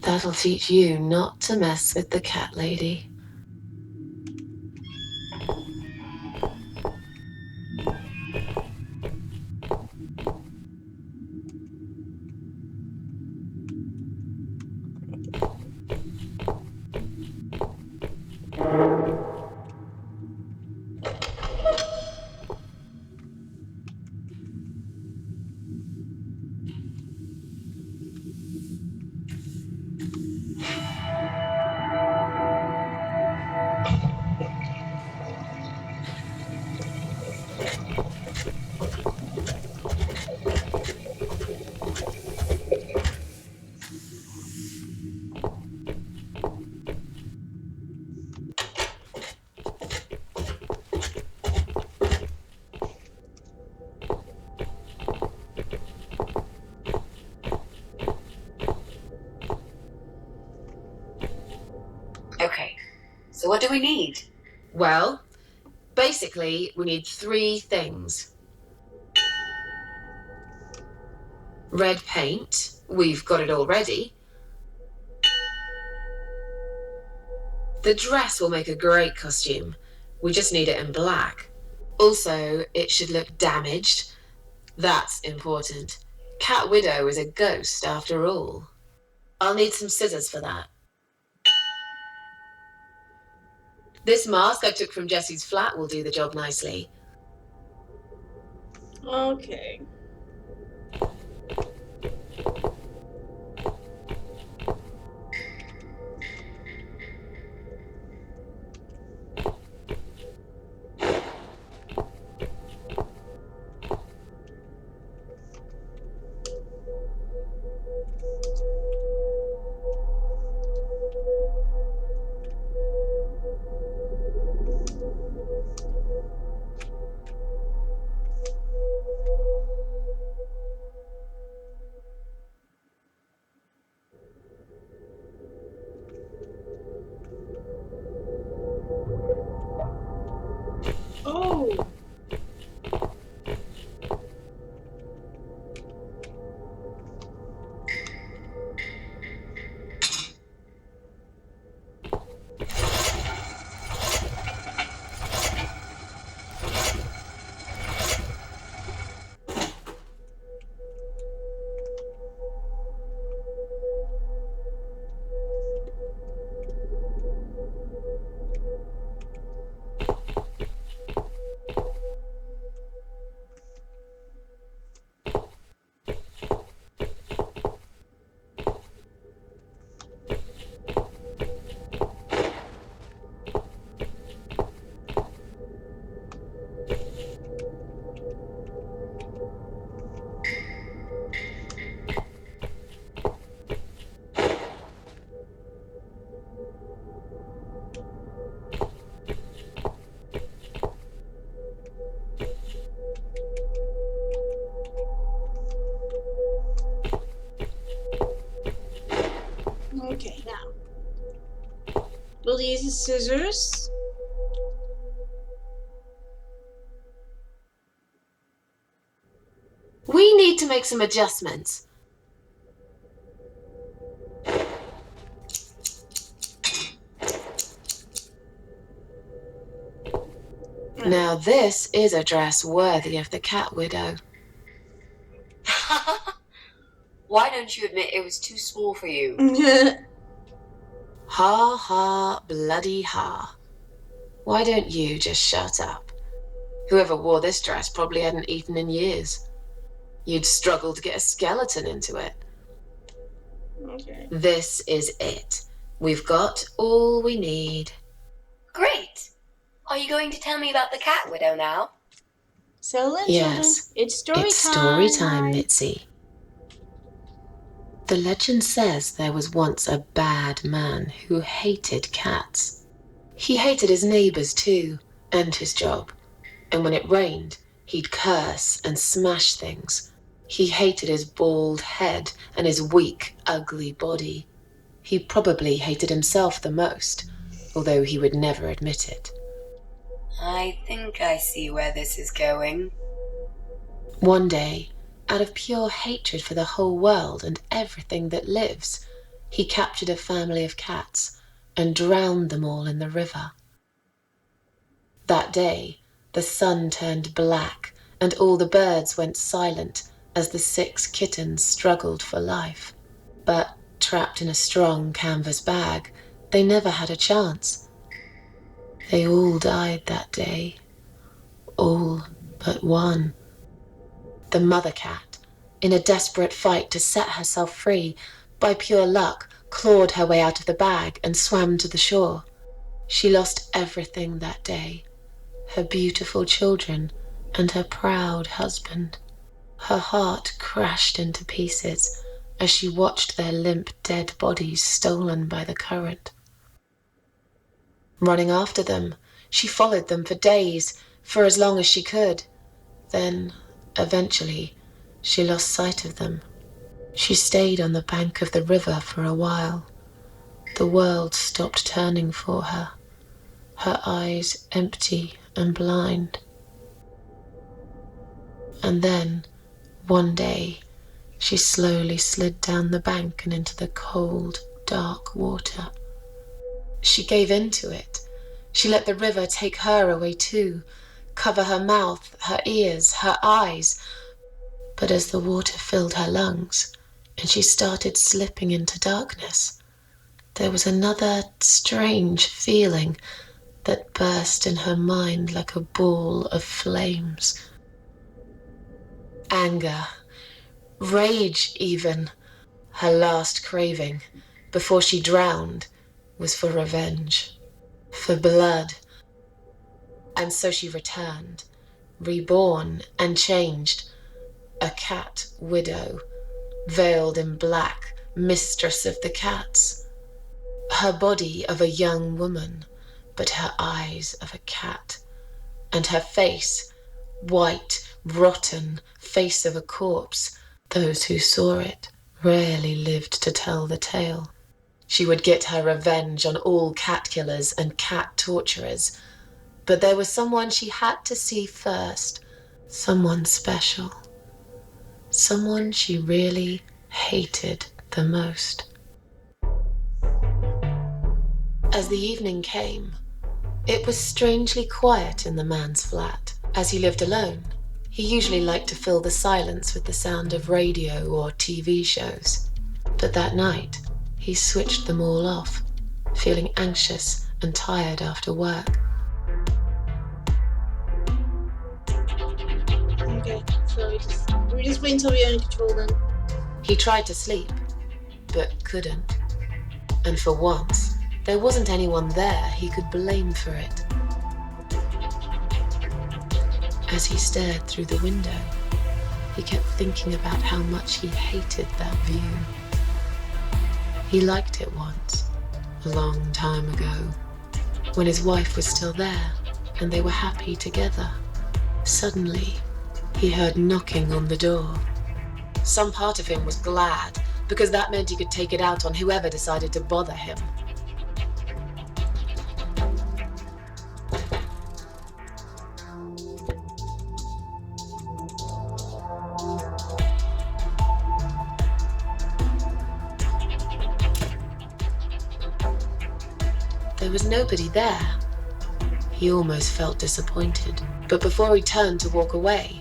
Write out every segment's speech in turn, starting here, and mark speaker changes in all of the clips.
Speaker 1: That'll teach you not to mess with the cat lady.
Speaker 2: Okay, so what do we need?
Speaker 1: Well, basically, we need 3 things. Red paint. We've got it already. The dress will make a great costume. We just need it in black. Also, it should look damaged. That's important. Cat Widow is a ghost after all. I'll need some scissors for that. This mask I took from Jesse's flat will do the job nicely.
Speaker 3: Okay. Oh. Okay, now we'll use the scissors.
Speaker 1: We need to make some adjustments. Now this is a dress worthy of the Cat Widow.
Speaker 2: Why don't you admit it was too small for you?
Speaker 1: Ha ha, bloody ha. Why don't you just shut up? Whoever wore this dress probably hadn't eaten in years. You'd struggle to get a skeleton into it.
Speaker 3: Okay.
Speaker 1: This is it. We've got all we need.
Speaker 2: Great! Are you going to tell me about the Cat Widow now?
Speaker 3: So then,
Speaker 1: Yes,
Speaker 3: children, it's story
Speaker 1: It's
Speaker 3: time.
Speaker 1: story time, Mitzi. The legend says there was once a bad man who hated cats. He hated his neighbors too, and his job. And when it rained, he'd curse and smash things. He hated his bald head and his weak, ugly body. He probably hated himself the most, although he would never admit it.
Speaker 2: I think I see where this is going.
Speaker 1: One day, out of pure hatred for the whole world and everything that lives, he captured a family of cats and drowned them all in the river. That day, the sun turned black and all the birds went silent as the 6 kittens struggled for life. But trapped in a strong canvas bag, they never had a chance. They all died that day. All but one. The mother cat, in a desperate fight to set herself free, by pure luck, clawed her way out of the bag and swam to the shore. She lost everything that day. Her beautiful children and her proud husband. Her heart crashed into pieces as she watched their limp, dead bodies stolen by the current. Running after them, she followed them for days, for as long as she could. Then, eventually, she lost sight of them. She stayed on the bank of the river for a while. The world stopped turning for her, her eyes empty and blind. And then, one day, she slowly slid down the bank and into the cold, dark water. She gave in to it. She let the river take her away too, cover her mouth, her ears, her eyes. But as the water filled her lungs and she started slipping into darkness, there was another strange feeling that burst in her mind like a ball of flames. Anger, rage even. Her last craving, before she drowned, was for revenge, for blood. And so she returned, reborn and changed, a cat widow, veiled in black, mistress of the cats. Her body of a young woman, but her eyes of a cat, and her face, white, rotten, face of a corpse. Those who saw it rarely lived to tell the tale. She would get her revenge on all cat killers and cat torturers. But there was someone she had to see first, someone special, someone she really hated the most. As the evening came, it was strangely quiet in the man's flat. As he lived alone, he usually liked to fill the silence with the sound of radio or TV shows. But that night, he switched them all off, feeling anxious and tired after work.
Speaker 3: Okay, so we just wait until we're in control then.
Speaker 1: He tried to sleep, but couldn't. And for once, there wasn't anyone there he could blame for it. As he stared through the window, he kept thinking about how much he hated that view. He liked it once, a long time ago, when his wife was still there and they were happy together. Suddenly, he heard knocking on the door. Some part of him was glad, because that meant he could take it out on whoever decided to bother him. There was nobody there. He almost felt disappointed, but before he turned to walk away,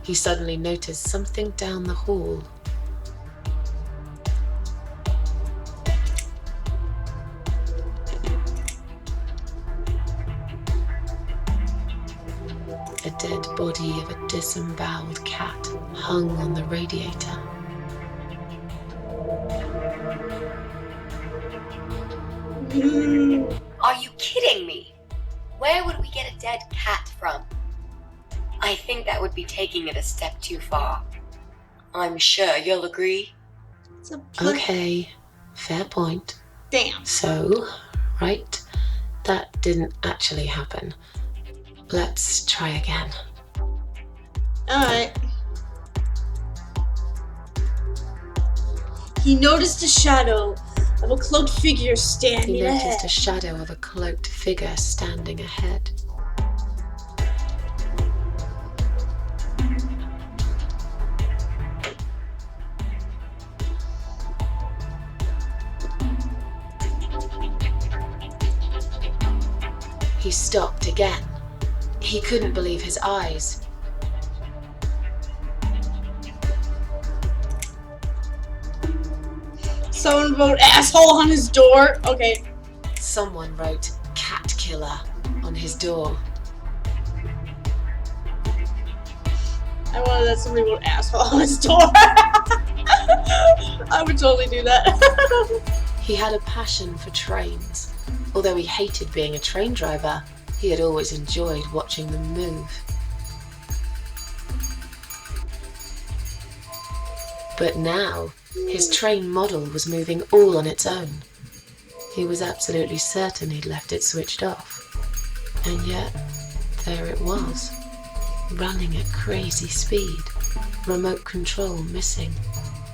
Speaker 1: he suddenly noticed something down the hall. A dead body of a disemboweled cat hung on the radiator.
Speaker 2: Are you kidding me? Where would we get a dead cat from? I think that would be taking it a step too far. I'm sure you'll agree.
Speaker 3: It's a
Speaker 1: Okay, fair point.
Speaker 3: Damn.
Speaker 1: So, right, that didn't actually happen. Let's try again.
Speaker 3: Alright. He noticed a shadow of a cloaked figure standing
Speaker 1: He
Speaker 3: ahead.
Speaker 1: noticed a shadow of a cloaked figure standing ahead. stopped again. He couldn't believe his eyes.
Speaker 3: Someone wrote asshole on his door. Okay.
Speaker 1: Someone wrote cat killer on his door.
Speaker 3: I wanted that somebody wrote asshole on his door. I would totally do that.
Speaker 1: He had a passion for trains. Although he hated being a train driver, he had always enjoyed watching them move. But now, his train model was moving all on its own. He was absolutely certain he'd left it switched off. And yet, there it was, running at crazy speed, remote control missing.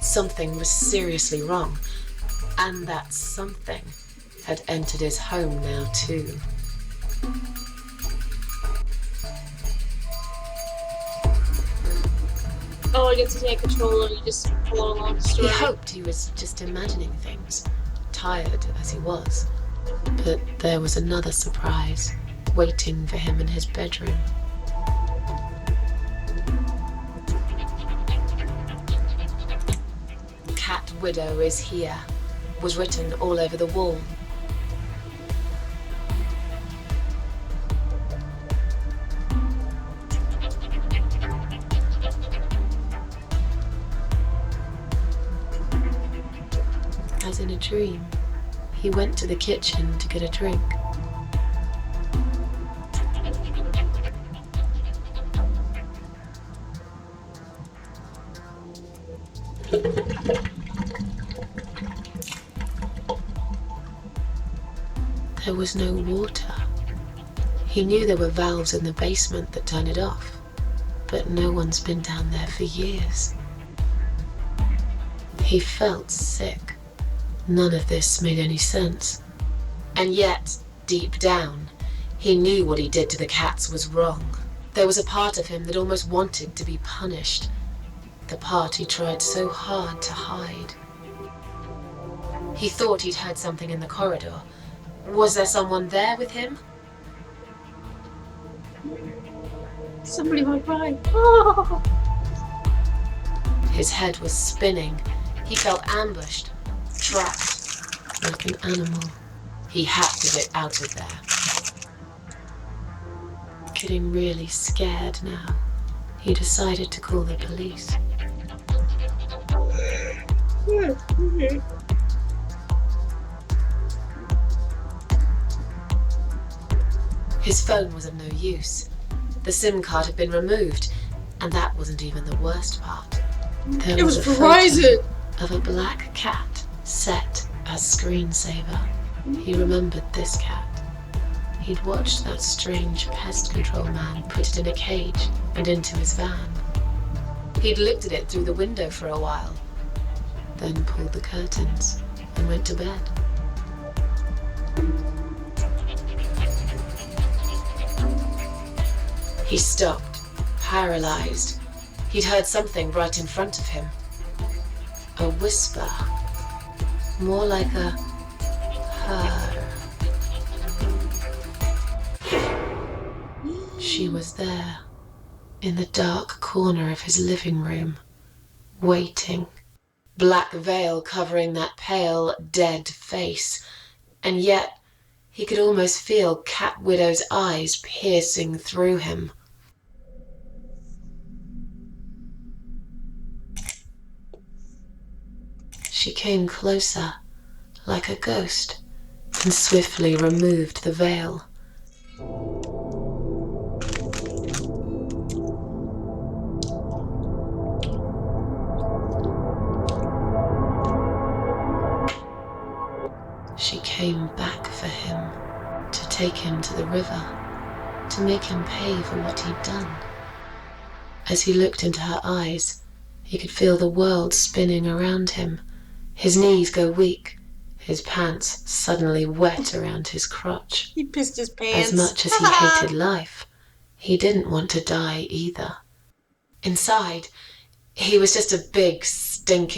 Speaker 1: Something was seriously wrong, and that something had entered his home now too.
Speaker 3: Oh, I get to take control and you just follow along the story.
Speaker 1: He hoped he was just imagining things, tired as he was. But there was another surprise waiting for him in his bedroom. Cat Widow is here was written all over the wall. As in a dream, he went to the kitchen to get a drink. There was no water. He knew there were valves in the basement that turned it off, but no one's been down there for years. He felt sick. None of this made any sense. And yet, deep down, he knew what he did to the cats was wrong. There was a part of him that almost wanted to be punished. The part he tried so hard to hide. He thought he'd heard something in the corridor. Was there someone there with him?
Speaker 3: Somebody might cry. Oh.
Speaker 1: His head was spinning. He felt ambushed, trapped, like an animal. He had to get out of there. Getting really scared now, he decided to call the police. His phone was of no use. The SIM card had been removed, and that wasn't even the worst part. There was a
Speaker 3: Verizon
Speaker 1: photo of a black cat set as screensaver. He remembered this cat. He'd watched that strange pest control man put it in a cage and into his van. He'd looked at it through the window for a while, then pulled the curtains and went to bed. He stopped, paralyzed. He'd heard something right in front of him. A whisper, more like a purr. She was there, in the dark corner of his living room, waiting. Black veil covering that pale, dead face, and yet he could almost feel Cat Widow's eyes piercing through him. She came closer, like a ghost, and swiftly removed the veil. She came back for him, to take him to the river, to make him pay for what he'd done. As he looked into her eyes, he could feel the world spinning around him, his knees go weak, his pants suddenly wet around his crotch.
Speaker 3: He pissed his pants.
Speaker 1: As much as he hated life, he didn't want to die either. Inside, he was just a big, stinking